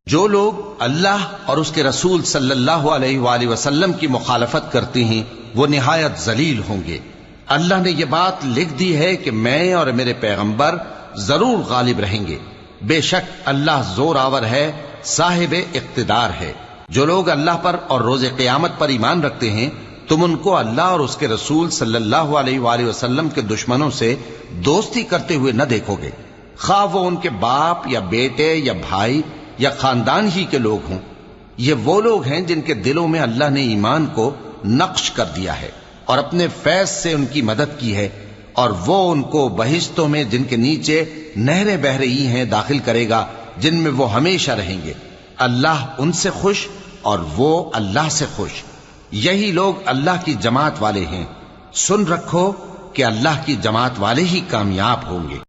جو لوگ اللہ اور اس کے رسول صلی اللہ علیہ وآلہ وسلم کی مخالفت کرتے ہیں وہ نہایت ذلیل ہوں گے۔ اللہ نے یہ بات لکھ دی ہے کہ میں اور میرے پیغمبر ضرور غالب رہیں گے۔ بے شک اللہ زور آور ہے، صاحب اقتدار ہے۔ جو لوگ اللہ پر اور روز قیامت پر ایمان رکھتے ہیں تم ان کو اللہ اور اس کے رسول صلی اللہ علیہ وآلہ وسلم کے دشمنوں سے دوستی کرتے ہوئے نہ دیکھو گے، خواہ وہ ان کے باپ یا بیٹے یا بھائی یا خاندان ہی کے لوگ ہوں۔ یہ وہ لوگ ہیں جن کے دلوں میں اللہ نے ایمان کو نقش کر دیا ہے اور اپنے فیض سے ان کی مدد کی ہے، اور وہ ان کو بہشتوں میں جن کے نیچے نہریں بہہ رہی ہیں داخل کرے گا، جن میں وہ ہمیشہ رہیں گے۔ اللہ ان سے خوش اور وہ اللہ سے خوش۔ یہی لوگ اللہ کی جماعت والے ہیں۔ سن رکھو کہ اللہ کی جماعت والے ہی کامیاب ہوں گے۔